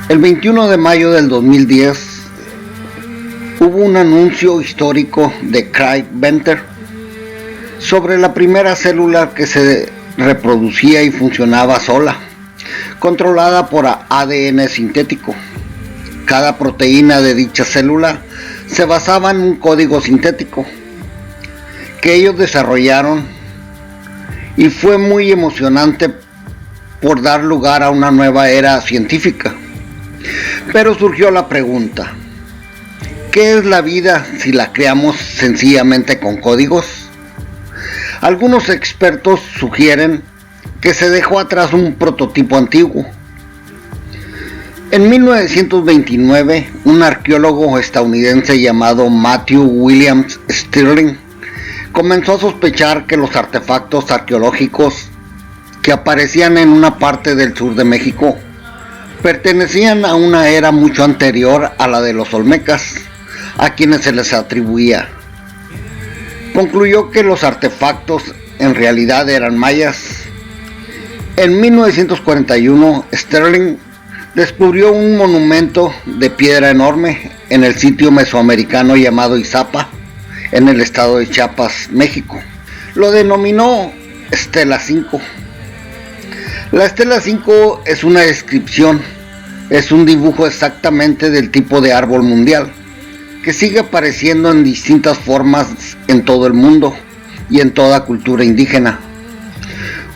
El 21 de mayo del 2010 hubo un anuncio histórico de Craig Venter sobre la primera célula que se reproducía y funcionaba sola, controlada por ADN sintético. Cada proteína de dicha célula se basaba en un código sintético que ellos desarrollaron, y fue muy emocionante por dar lugar a una nueva era científica. Pero surgió la pregunta: ¿qué es la vida si la creamos sencillamente con códigos? Algunos expertos sugieren que se dejó atrás un prototipo antiguo. En 1929, un arqueólogo estadounidense llamado Matthew Williams Stirling comenzó a sospechar que los artefactos arqueológicos que aparecían en una parte del sur de México pertenecían a una era mucho anterior a la de los olmecas, a quienes se les atribuía. Concluyó que los artefactos en realidad eran mayas. En 1941, Stirling descubrió un monumento de piedra enorme en el sitio mesoamericano llamado Izapa, en el estado de Chiapas, México. Lo denominó Estela 5. La Estela 5 es una descripción, es un dibujo exactamente del tipo de árbol mundial, que sigue apareciendo en distintas formas en todo el mundo y en toda cultura indígena.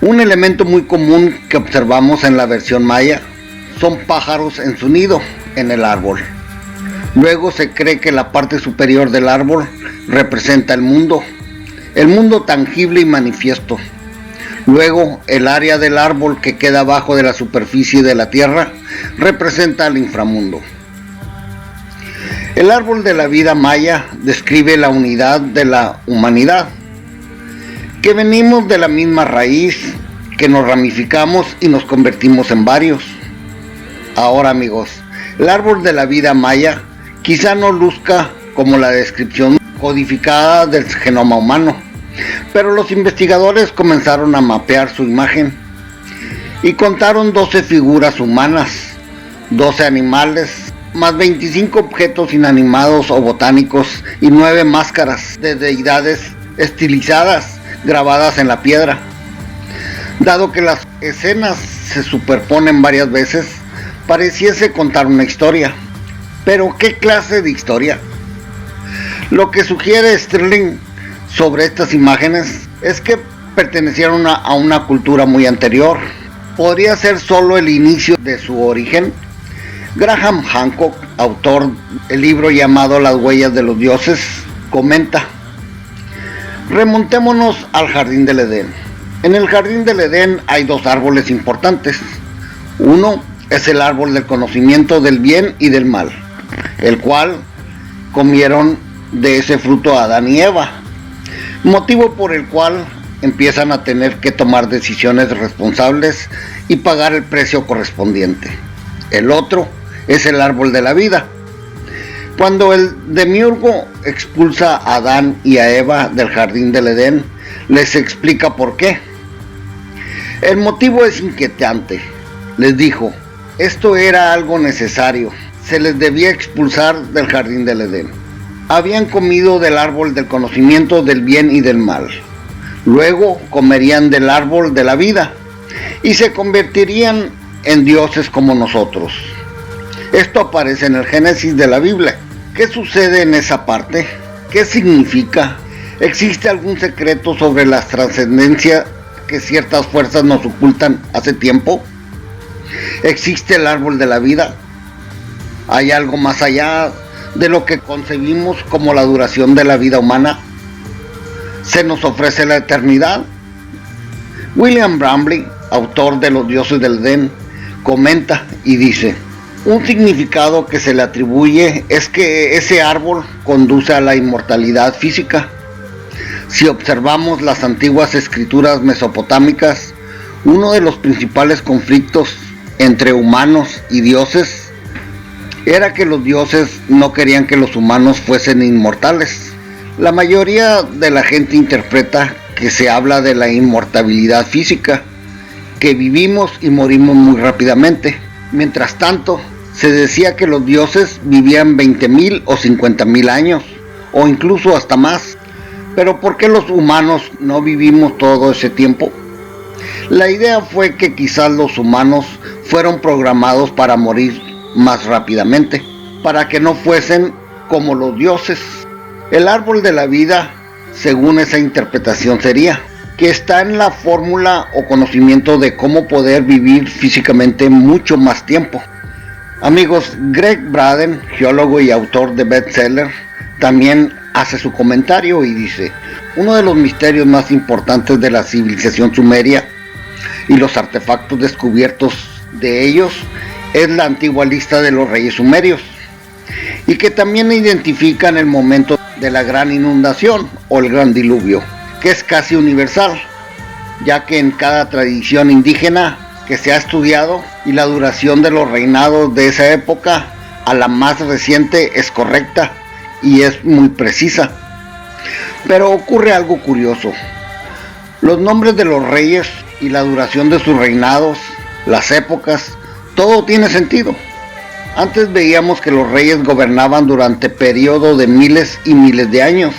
Un elemento muy común que observamos en la versión maya son pájaros en su nido en el árbol. Luego se cree que la parte superior del árbol representa el mundo tangible y manifiesto. Luego, el área del árbol que queda abajo de la superficie de la tierra representa el inframundo. El árbol de la vida maya describe la unidad de la humanidad, que venimos de la misma raíz, que nos ramificamos y nos convertimos en varios. Ahora, amigos, el árbol de la vida maya quizá no luzca como la descripción codificada del genoma humano, pero los investigadores comenzaron a mapear su imagen y contaron 12 figuras humanas, 12 animales, más 25 objetos inanimados o botánicos y 9 máscaras de deidades estilizadas grabadas en la piedra. Dado que las escenas se superponen varias veces, pareciese contar una historia. ¿Pero qué clase de historia? Lo que sugiere Stirling sobre estas imágenes es que pertenecieron a una cultura muy anterior. ¿Podría ser solo el inicio de su origen? Graham Hancock, autor del libro llamado Las huellas de los dioses, comenta: remontémonos al jardín del Edén. En el jardín del Edén hay dos árboles importantes. Uno es el árbol del conocimiento del bien y del mal, el cual comieron de ese fruto Adán y Eva, motivo por el cual empiezan a tener que tomar decisiones responsables y pagar el precio correspondiente. El otro es el árbol de la vida. Cuando el demiurgo expulsa a Adán y a Eva del jardín del Edén, les explica por qué. El motivo es inquietante. Les dijo: esto era algo necesario, se les debía expulsar del jardín del Edén. Habían comido del árbol del conocimiento del bien y del mal. Luego comerían del árbol de la vida y se convertirían en dioses como nosotros. Esto aparece en el Génesis de la Biblia. ¿Qué sucede en esa parte? ¿Qué significa? ¿Existe algún secreto sobre la trascendencia que ciertas fuerzas nos ocultan hace tiempo? ¿Existe el árbol de la vida? ¿Hay algo más allá de lo que concebimos como la duración de la vida humana? ¿Se nos ofrece la eternidad? William Bramley, autor de Los dioses del Edén, comenta y dice: un significado que se le atribuye es que ese árbol conduce a la inmortalidad física. Si observamos las antiguas escrituras mesopotámicas, uno de los principales conflictos entre humanos y dioses era que los dioses no querían que los humanos fuesen inmortales. La mayoría de la gente interpreta que se habla de la inmortalidad física, que vivimos y morimos muy rápidamente. Mientras tanto, Se decía que los dioses vivían 20.000 o 50.000 años, o incluso hasta más. Pero ¿por qué los humanos no vivimos todo ese tiempo? La idea fue que quizás los humanos fueron programados para morir más rápidamente, para que no fuesen como los dioses. El árbol de la vida, según esa interpretación, sería que está en la fórmula o conocimiento de cómo poder vivir físicamente mucho más tiempo. Amigos, Greg Braden, geólogo y autor de bestseller, también hace su comentario y dice: uno de los misterios más importantes de la civilización sumeria y los artefactos descubiertos de ellos es la antigua lista de los reyes sumerios, y que también identifican el momento de la gran inundación o el gran diluvio, que es casi universal, ya que en cada tradición indígena que se ha estudiado y la duración de los reinados de esa época a la más reciente es correcta y es muy precisa. Pero ocurre algo curioso: los nombres de los reyes y la duración de sus reinados, las épocas, todo tiene sentido. Antes veíamos que los reyes gobernaban durante periodos de miles y miles de años.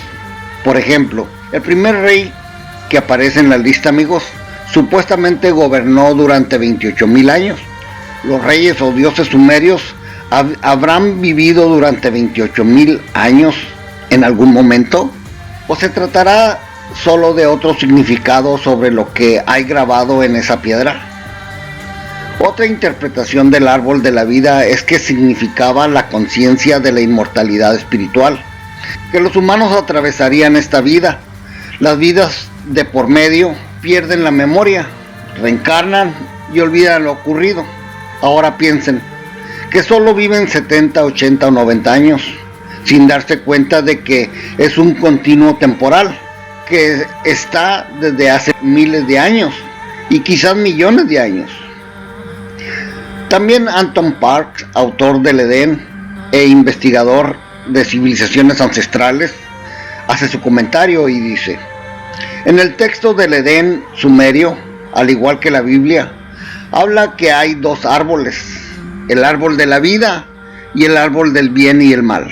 Por ejemplo, el primer rey que aparece en la lista, amigos, supuestamente gobernó durante 28.000 años. Los reyes o dioses sumerios habrán vivido durante 28.000 años en algún momento, o se tratará solo de otro significado sobre lo que hay grabado en esa piedra. Otra interpretación del árbol de la vida es que significaba la conciencia de la inmortalidad espiritual, que los humanos atravesarían esta vida. Las vidas de por medio pierden la memoria, reencarnan y olvidan lo ocurrido. Ahora piensen que solo viven 70, 80 o 90 años, sin darse cuenta de que es un continuo temporal, que está desde hace miles de años y quizás millones de años. También Anton Parks, autor del Edén e investigador de civilizaciones ancestrales, hace su comentario y dice: en el texto del Edén sumerio, al igual que la Biblia, habla que hay dos árboles: el árbol de la vida y el árbol del bien y el mal.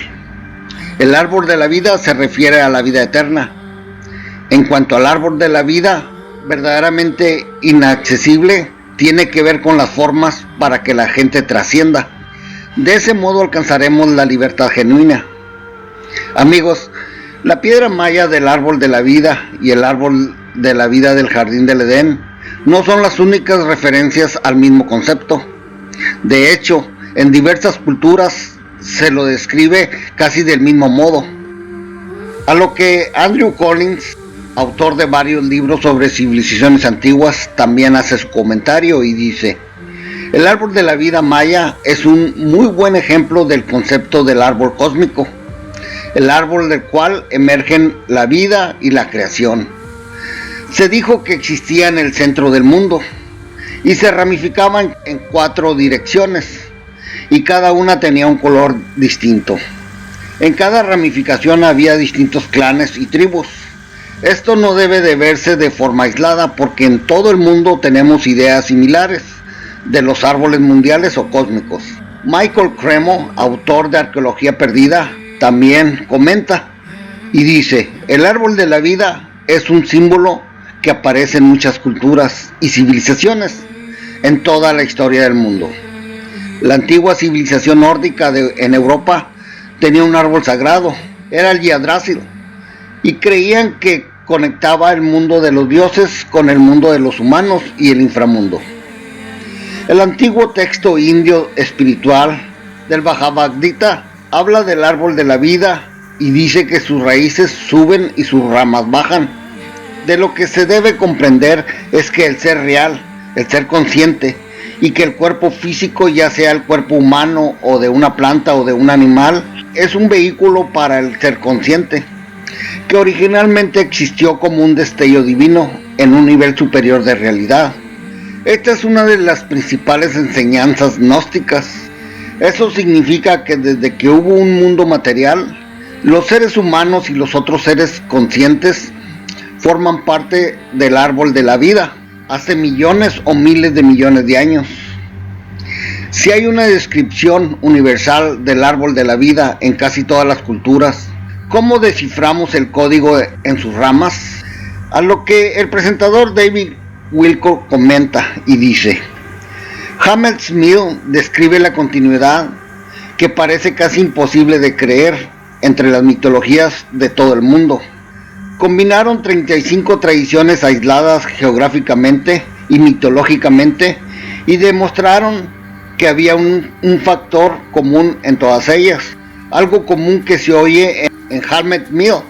El árbol de la vida se refiere a la vida eterna. En cuanto al árbol de la vida, verdaderamente inaccesible, tiene que ver con las formas para que la gente trascienda. De ese modo alcanzaremos la libertad genuina. Amigos, la piedra maya del árbol de la vida y el árbol de la vida del jardín del Edén no son las únicas referencias al mismo concepto. De hecho, en diversas culturas se lo describe casi del mismo modo. A lo que Andrew Collins, autor de varios libros sobre civilizaciones antiguas, también hace su comentario y dice: el árbol de la vida maya es un muy buen ejemplo del concepto del árbol cósmico, el árbol del cual emergen la vida y la creación. Se dijo que existía en el centro del mundo y se ramificaban en 4 direcciones, y cada una tenía un color distinto. En cada ramificación había distintos clanes y tribus. Esto no debe de verse de forma aislada, porque en todo el mundo tenemos ideas similares de los árboles mundiales o cósmicos. Michael Cremo, autor de Arqueología Perdida, también comenta y dice: el árbol de la vida es un símbolo que aparece en muchas culturas y civilizaciones en toda la historia del mundo. La antigua civilización nórdica en Europa tenía un árbol sagrado, era el Yggdrasil, y creían que conectaba el mundo de los dioses con el mundo de los humanos y el inframundo. El antiguo texto indio espiritual del Bhagavad Gita habla del árbol de la vida y dice que sus raíces suben y sus ramas bajan. De lo que se debe comprender es que el ser real, el ser consciente, y que el cuerpo físico, ya sea el cuerpo humano o de una planta o de un animal, es un vehículo para el ser consciente, que originalmente existió como un destello divino en un nivel superior de realidad. Esta es una de las principales enseñanzas gnósticas. Eso significa que desde que hubo un mundo material, los seres humanos y los otros seres conscientes forman parte del árbol de la vida hace millones o miles de millones de años. Si hay una descripción universal del árbol de la vida en casi todas las culturas, ¿cómo desciframos el código en sus ramas? A lo que el presentador David Wilcock comenta y dice: Hammett's Mill describe la continuidad que parece casi imposible de creer entre las mitologías de todo el mundo. Combinaron 35 tradiciones aisladas geográficamente y mitológicamente y demostraron que había un factor común en todas ellas, algo común que se oye en Hammett's Mill.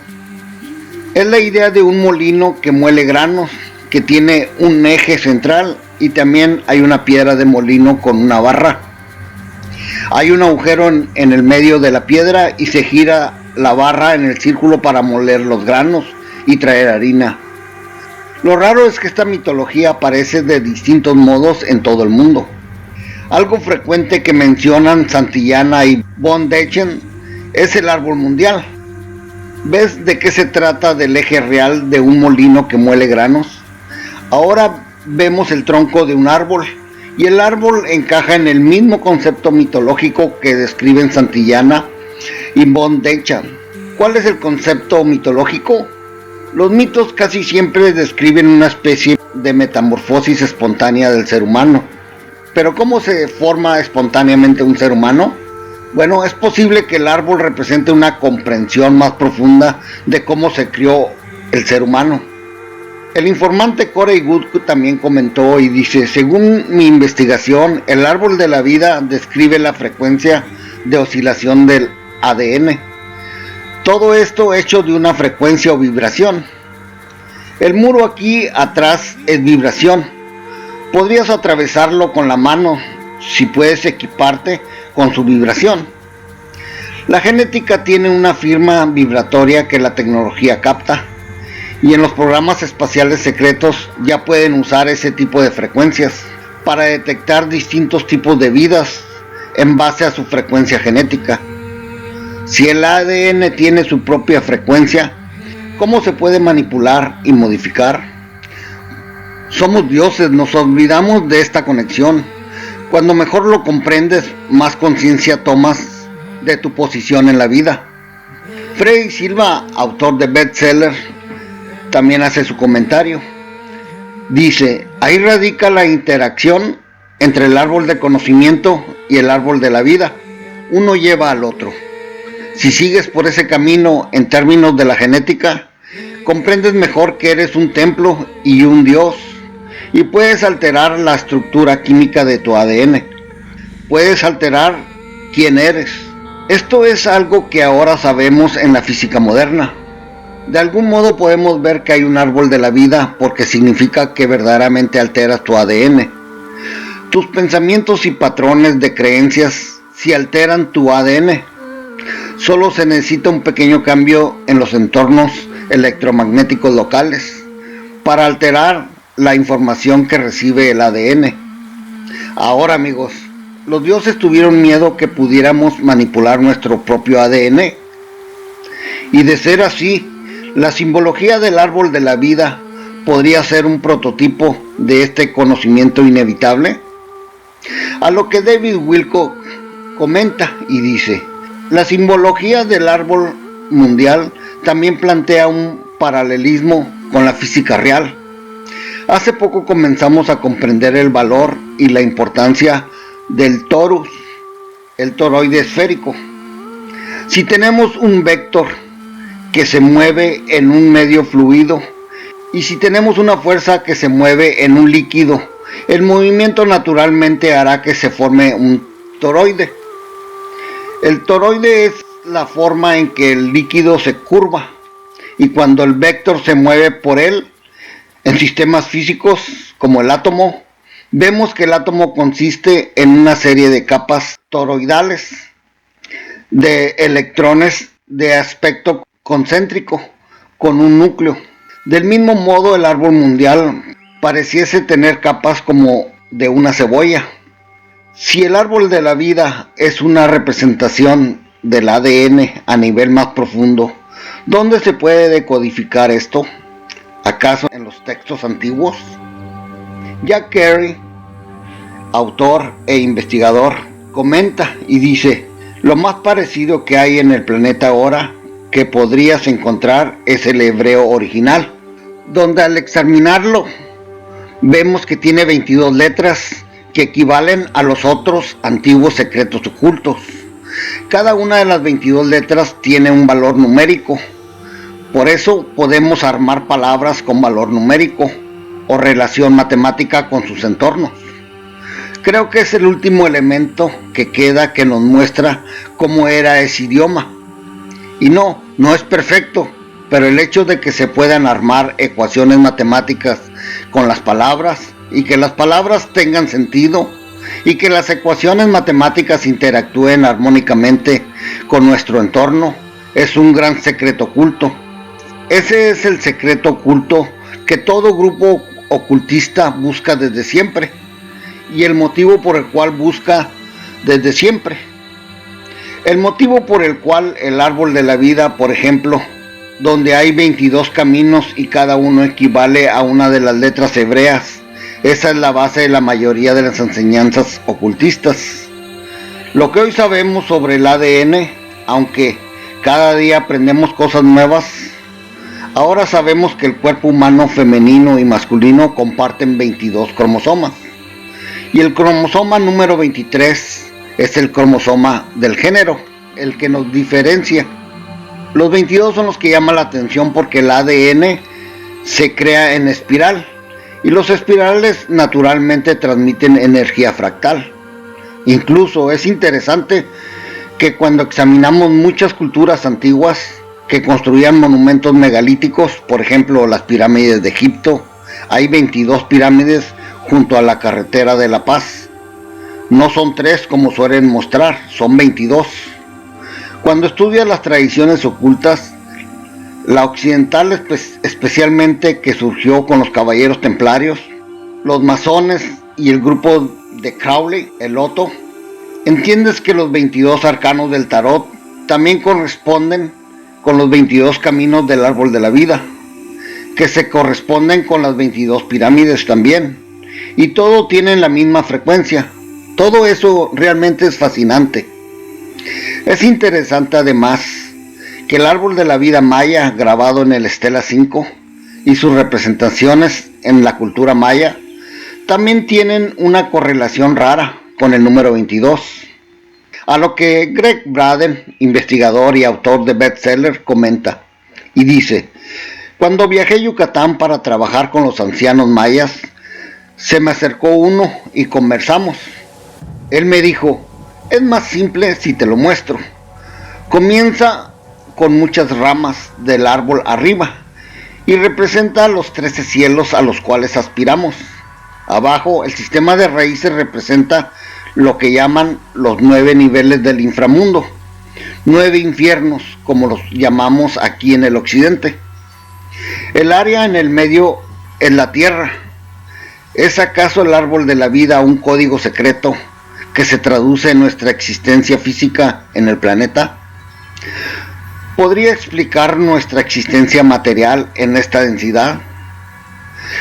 Es la idea de un molino que muele granos, que tiene un eje central y también hay una piedra de molino con una barra. Hay un agujero en el medio de la piedra y se gira la barra en el círculo para moler los granos y traer harina. Lo raro es que esta mitología aparece de distintos modos en todo el mundo. Algo frecuente que mencionan Santillana y von Däniken es el árbol mundial. ¿Ves de qué se trata del eje real de un molino que muele granos? Ahora vemos el tronco de un árbol, y el árbol encaja en el mismo concepto mitológico que describen Santillana y von Däniken. ¿Cuál es el concepto mitológico? Los mitos casi siempre describen una especie de metamorfosis espontánea del ser humano. ¿Pero cómo se forma espontáneamente un ser humano? Bueno, es posible que el árbol represente una comprensión más profunda de cómo se crió el ser humano. El informante Corey Goode también comentó y dice: según mi investigación, el árbol de la vida describe la frecuencia de oscilación del ADN. Todo esto hecho de una frecuencia o vibración. El muro aquí atrás es vibración. Podrías atravesarlo con la mano si puedes equiparte con su vibración. La genética tiene una firma vibratoria que la tecnología capta, y en los programas espaciales secretos ya pueden usar ese tipo de frecuencias para detectar distintos tipos de vidas en base a su frecuencia genética. Si el ADN tiene su propia frecuencia, ¿cómo se puede manipular y modificar? Somos dioses, nos olvidamos de esta conexión. Cuando mejor lo comprendes, más conciencia tomas de tu posición en la vida. Freddy Silva, autor de bestseller, también hace su comentario. Dice: ahí radica la interacción entre el árbol de conocimiento y el árbol de la vida. Uno lleva al otro. Si sigues por ese camino en términos de la genética, comprendes mejor que eres un templo y un dios, y puedes alterar la estructura química de tu ADN. Puedes alterar quién eres. Esto es algo que ahora sabemos en la física moderna. De algún modo podemos ver que hay un árbol de la vida porque significa que verdaderamente alteras tu ADN. Tus pensamientos y patrones de creencias sí alteran tu ADN. Solo se necesita un pequeño cambio en los entornos electromagnéticos locales para alterar la información que recibe el ADN. Ahora, amigos, los dioses tuvieron miedo que pudiéramos manipular nuestro propio ADN. Y de ser así, la simbología del árbol de la vida podría ser un prototipo de este conocimiento inevitable. A lo que David Wilcock comenta y dice: la simbología del árbol mundial también plantea un paralelismo con la física real. Hace poco comenzamos a comprender el valor y la importancia del torus, el toroide esférico. Si tenemos un vector que se mueve en un medio fluido y si tenemos una fuerza que se mueve en un líquido, el movimiento naturalmente hará que se forme un toroide. El toroide es la forma en que el líquido se curva, y cuando el vector se mueve por él, en sistemas físicos como el átomo, vemos que el átomo consiste en una serie de capas toroidales de electrones de aspecto concéntrico con un núcleo. Del mismo modo, el árbol mundial pareciese tener capas como de una cebolla. Si el árbol de la vida es una representación del ADN a nivel más profundo, ¿dónde se puede decodificar esto? ¿Acaso en los textos antiguos? Jack Carey autor e investigador, comenta y dice: lo más parecido que hay en el planeta ahora que podrías encontrar es el hebreo original, donde al examinarlo vemos que tiene 22 letras que equivalen a los otros antiguos secretos ocultos. Cada una de las 22 letras tiene un valor numérico. Por eso podemos armar palabras con valor numérico o relación matemática con sus entornos. Creo que es el último elemento que queda que nos muestra cómo era ese idioma. Y no es perfecto, pero el hecho de que se puedan armar ecuaciones matemáticas con las palabras y que las palabras tengan sentido y que las ecuaciones matemáticas interactúen armónicamente con nuestro entorno es un gran secreto oculto. Ese es el secreto oculto que todo grupo ocultista busca desde siempre y el motivo por el cual busca desde siempre. El motivo por el cual el árbol de la vida, por ejemplo, donde hay 22 caminos y cada uno equivale a una de las letras hebreas, esa es la base de la mayoría de las enseñanzas ocultistas. Lo que hoy sabemos sobre el ADN, aunque cada día aprendemos cosas nuevas, ahora sabemos que el cuerpo humano femenino y masculino comparten 22 cromosomas. Y el cromosoma número 23 es el cromosoma del género, el que nos diferencia. Los 22 son los que llaman la atención porque el ADN se crea en espiral y los espirales naturalmente transmiten energía fractal. Incluso es interesante que cuando examinamos muchas culturas antiguas que construían monumentos megalíticos, por ejemplo las pirámides de Egipto, hay 22 pirámides junto a la carretera de La Paz. No son 3 como suelen mostrar, son 22. Cuando estudias las tradiciones ocultas, la occidental especialmente, que surgió con los caballeros templarios, los masones y el grupo de Crowley, el Loto, entiendes que los 22 arcanos del tarot también corresponden con los 22 caminos del árbol de la vida, que se corresponden con las 22 pirámides también, y todo tiene la misma frecuencia. Todo eso realmente es fascinante. Es interesante además que el árbol de la vida maya, grabado en el Estela 5, y sus representaciones en la cultura maya, también tienen una correlación rara con el número 22. A lo que Greg Braden, investigador y autor de bestseller, comenta y dice: cuando viajé a Yucatán para trabajar con los ancianos mayas, se me acercó uno y conversamos. Él me dijo: es más simple si te lo muestro. Comienza con muchas ramas del árbol arriba y representa los 13 cielos a los cuales aspiramos. Abajo, el sistema de raíces representa lo que llaman los 9 niveles del inframundo, 9 infiernos, como los llamamos aquí en el occidente. El área en el medio es la tierra. ¿Es acaso el árbol de la vida un código secreto que se traduce en nuestra existencia física en el planeta? ¿Podría explicar nuestra existencia material en esta densidad?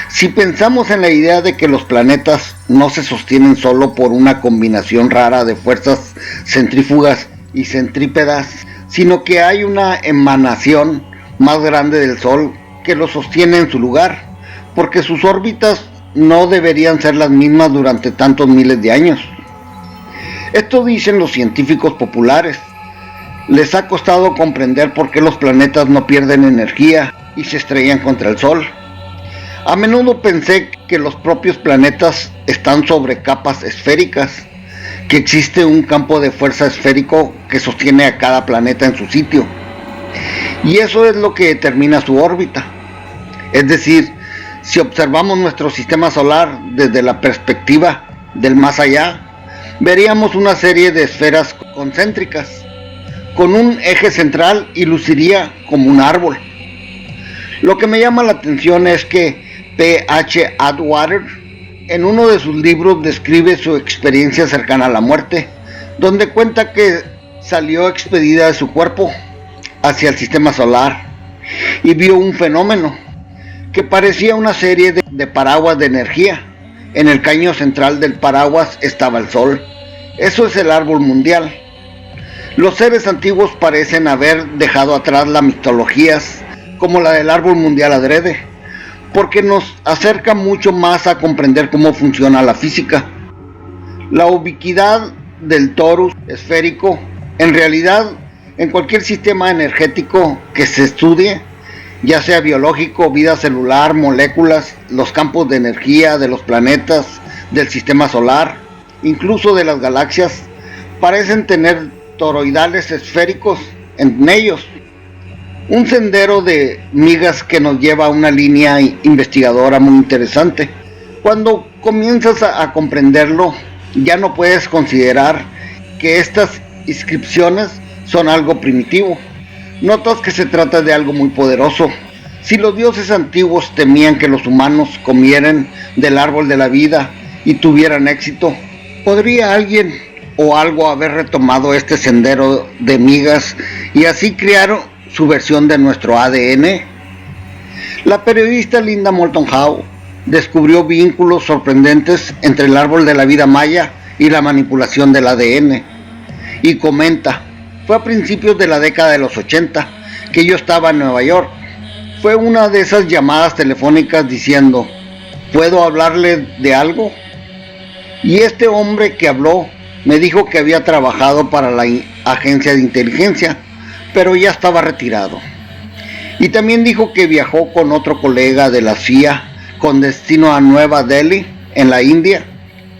Si pensamos en la idea de que los planetas no se sostienen solo por una combinación rara de fuerzas centrífugas y centrípedas, sino que hay una emanación más grande del Sol que los sostiene en su lugar, porque sus órbitas no deberían ser las mismas durante tantos miles de años. Esto dicen los científicos populares. Les ha costado comprender por qué los planetas no pierden energía y se estrellan contra el Sol. A menudo pensé que los propios planetas están sobre capas esféricas, que existe un campo de fuerza esférico que sostiene a cada planeta en su sitio. Y eso es lo que determina su órbita. Es decir, si observamos nuestro sistema solar desde la perspectiva del más allá, veríamos una serie de esferas concéntricas, con un eje central y luciría como un árbol. Lo que me llama la atención es que P.H. Atwater, en uno de sus libros, describe su experiencia cercana a la muerte, donde cuenta que salió expedida de su cuerpo hacia el sistema solar y vio un fenómeno que parecía una serie de paraguas de energía En el caño central del paraguas estaba el sol. Eso es el árbol mundial. Los seres antiguos parecen haber dejado atrás las mitologías como la del árbol mundial adrede, porque nos acerca mucho más a comprender cómo funciona la física. La ubicuidad del torus esférico, en realidad, en cualquier sistema energético que se estudie, ya sea biológico, vida celular, moléculas, los campos de energía de los planetas, del sistema solar, incluso de las galaxias, parecen tener toroidales esféricos en ellos. Un sendero de migas que nos lleva a una línea investigadora muy interesante. Cuando comienzas a comprenderlo, ya no puedes considerar que estas inscripciones son algo primitivo. Notas que se trata de algo muy poderoso. Si los dioses antiguos temían que los humanos comieran del árbol de la vida y tuvieran éxito, ¿podría alguien o algo haber retomado este sendero de migas y así crear su versión de nuestro ADN? La periodista Linda Moulton Howe descubrió vínculos sorprendentes entre el árbol de la vida maya y la manipulación del ADN. Y comenta: fue a principios de la década de los 80 que yo estaba en Nueva York. Fue una de esas llamadas telefónicas diciendo: ¿puedo hablarle de algo? Y este hombre que habló me dijo que había trabajado para la agencia de inteligencia, pero ya estaba retirado. Y también dijo que viajó con otro colega de la CIA con destino a Nueva Delhi, en la India,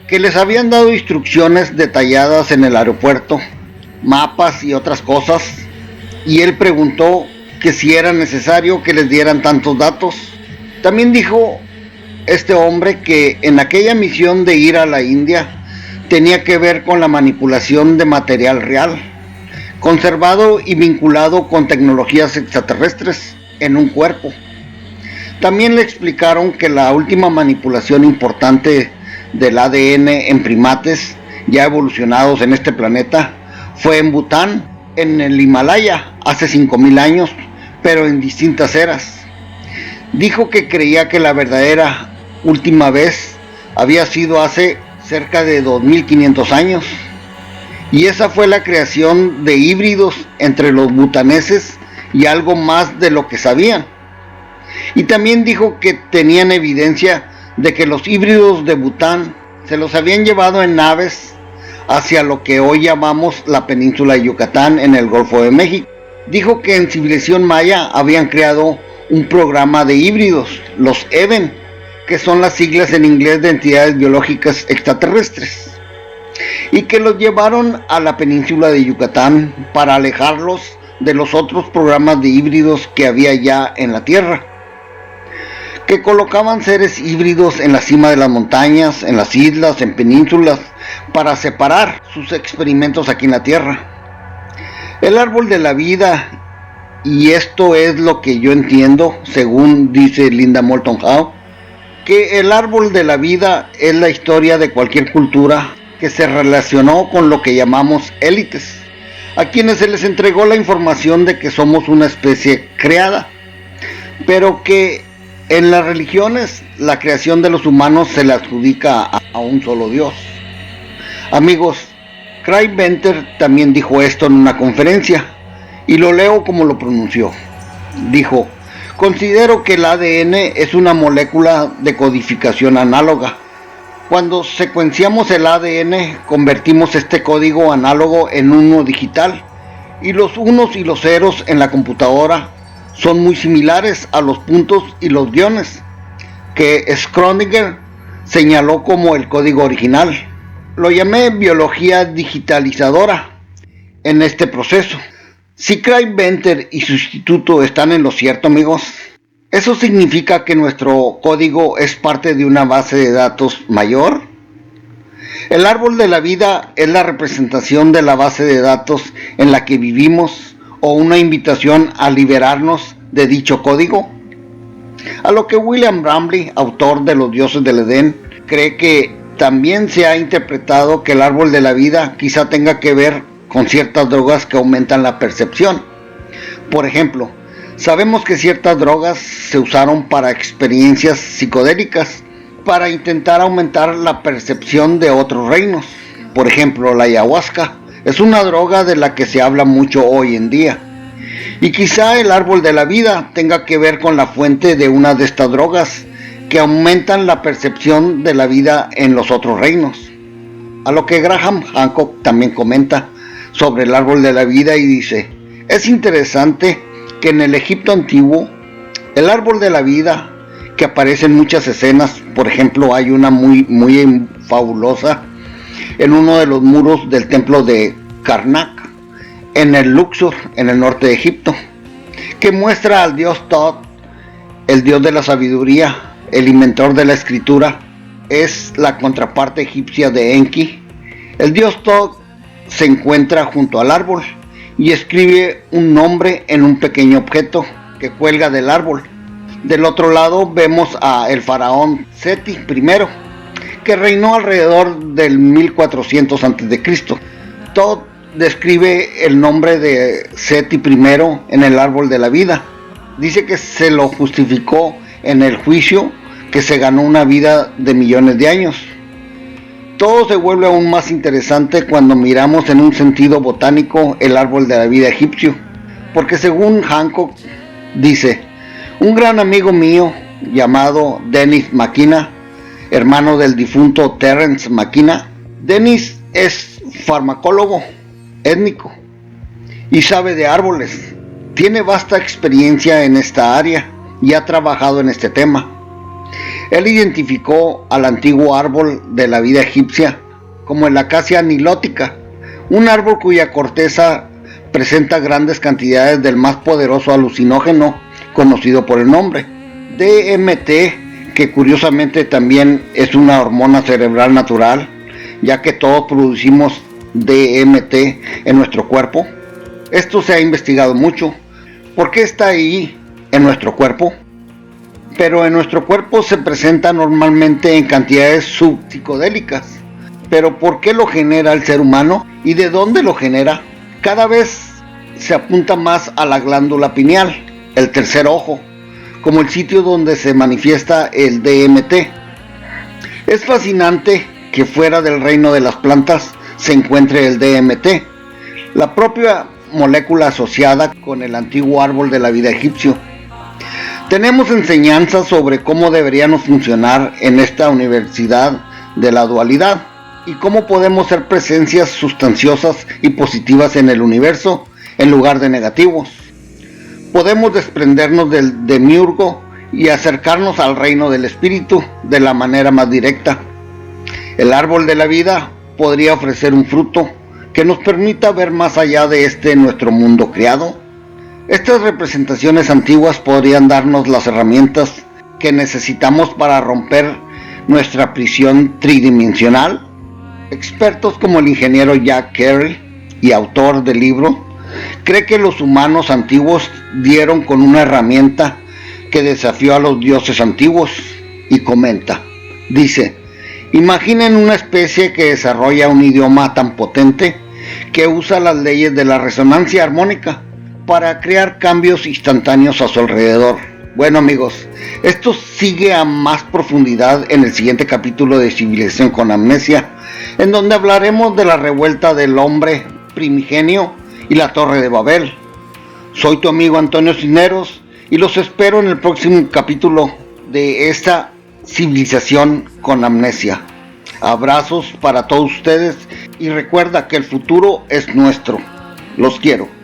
que les habían dado instrucciones detalladas en el aeropuerto, mapas y otras cosas, y él preguntó que si era necesario que les dieran tantos datos. También dijo este hombre que en aquella misión de ir a la India tenía que ver con la manipulación de material real, conservado y vinculado con tecnologías extraterrestres en un cuerpo. También le explicaron que la última manipulación importante del ADN en primates ya evolucionados en este planeta fue en Bután, en el Himalaya, hace 5000 años, pero en distintas eras. Dijo que creía que la verdadera última vez había sido hace cerca de 2500 años, y esa fue la creación de híbridos entre los butaneses y algo más de lo que sabían. Y también dijo que tenían evidencia de que los híbridos de Bután se los habían llevado en naves hacia lo que hoy llamamos la península de Yucatán en el Golfo de México. Dijo que en civilización maya habían creado un programa de híbridos, los EVEN, que son las siglas en inglés de entidades biológicas extraterrestres, y que los llevaron a la península de Yucatán para alejarlos de los otros programas de híbridos que había ya en la Tierra, que colocaban seres híbridos en la cima de las montañas, en las islas, en penínsulas, para separar sus experimentos aquí en la Tierra. El árbol de la vida, y esto es lo que yo entiendo, según dice Linda Moulton Howe, que el árbol de la vida es la historia de cualquier cultura que se relacionó con lo que llamamos élites, a quienes se les entregó la información de que somos una especie creada, pero que en las religiones la creación de los humanos se le adjudica a un solo Dios. Amigos, Craig Venter también dijo esto en una conferencia, y lo leo como lo pronunció. Dijo: considero que el ADN es una molécula de codificación análoga. Cuando secuenciamos el ADN, convertimos este código análogo en uno digital, y los unos y los ceros en la computadora son muy similares a los puntos y los guiones, que Schrödinger señaló como el código original. Lo llamé biología digitalizadora en este proceso. Si Craig Venter y su instituto están en lo cierto, amigos, ¿eso significa que nuestro código es parte de una base de datos mayor? El árbol de la vida es la representación de la base de datos en la que vivimos, o una invitación a liberarnos de dicho código. A lo que William Bramley, autor de Los dioses del Edén, cree que también se ha interpretado que el árbol de la vida quizá tenga que ver con ciertas drogas que aumentan la percepción. Por ejemplo, sabemos que ciertas drogas se usaron para experiencias psicodélicas, para intentar aumentar la percepción de otros reinos. Por ejemplo, la ayahuasca es una droga de la que se habla mucho hoy en día. Y quizá el árbol de la vida tenga que ver con la fuente de una de estas drogas que aumentan la percepción de la vida en los otros reinos. A lo que Graham Hancock también comenta sobre el árbol de la vida y dice: es interesante que en el Egipto antiguo, el árbol de la vida, que aparece en muchas escenas, por ejemplo hay una muy fabulosa en uno de los muros del templo de Karnak, en el Luxor, en el norte de Egipto, que muestra al dios Thoth, el dios de la sabiduría, el inventor de la escritura. Es la contraparte egipcia de Enki. El dios Thoth se encuentra junto al árbol y escribe un nombre en un pequeño objeto que cuelga del árbol. Del otro lado vemos a el faraón Seti I, que reinó alrededor del 1400 a.C. Thoth describe el nombre de Seti I en el árbol de la vida. Dice que se lo justificó en el juicio, que se ganó una vida de millones de años. Todo se vuelve aún más interesante cuando miramos en un sentido botánico el árbol de la vida egipcio, porque según Hancock dice: un gran amigo mío llamado Dennis McKenna, hermano del difunto Terence McKenna. Dennis es farmacólogo étnico y sabe de árboles. Tiene vasta experiencia en esta área y ha trabajado en este tema. Él identificó al antiguo árbol de la vida egipcia como el Acacia nilotica, un árbol cuya corteza presenta grandes cantidades del más poderoso alucinógeno conocido por el nombre, DMT, que curiosamente también es una hormona cerebral natural, ya que todos producimos DMT en nuestro cuerpo. Esto se ha investigado mucho. ¿Por qué está ahí en nuestro cuerpo? Pero en nuestro cuerpo se presenta normalmente en cantidades subpsicodélicas. ¿Pero por qué lo genera el ser humano? ¿Y de dónde lo genera? Cada vez se apunta más a la glándula pineal, el tercer ojo, como el sitio donde se manifiesta el DMT. Es fascinante que fuera del reino de las plantas se encuentre el DMT, la propia molécula asociada con el antiguo árbol de la vida egipcio. Tenemos enseñanzas sobre cómo deberíamos funcionar en esta universidad de la dualidad y cómo podemos ser presencias sustanciosas y positivas en el universo en lugar de negativos. Podemos desprendernos del demiurgo y acercarnos al reino del espíritu de la manera más directa. El árbol de la vida podría ofrecer un fruto que nos permita ver más allá de este nuestro mundo creado. Estas representaciones antiguas podrían darnos las herramientas que necesitamos para romper nuestra prisión tridimensional. Expertos como el ingeniero Jack Carey, y autor del libro, cree que los humanos antiguos dieron con una herramienta que desafió a los dioses antiguos, y comenta, dice: imaginen una especie que desarrolla un idioma tan potente que usa las leyes de la resonancia armónica para crear cambios instantáneos a su alrededor. Bueno amigos, esto sigue a más profundidad en el siguiente capítulo de Civilización con Amnesia, en donde hablaremos de la revuelta del hombre primigenio y la Torre de Babel. Soy tu amigo Antonio Cisneros y los espero en el próximo capítulo de esta Civilización con Amnesia. Abrazos para todos ustedes y recuerda que el futuro es nuestro. Los quiero.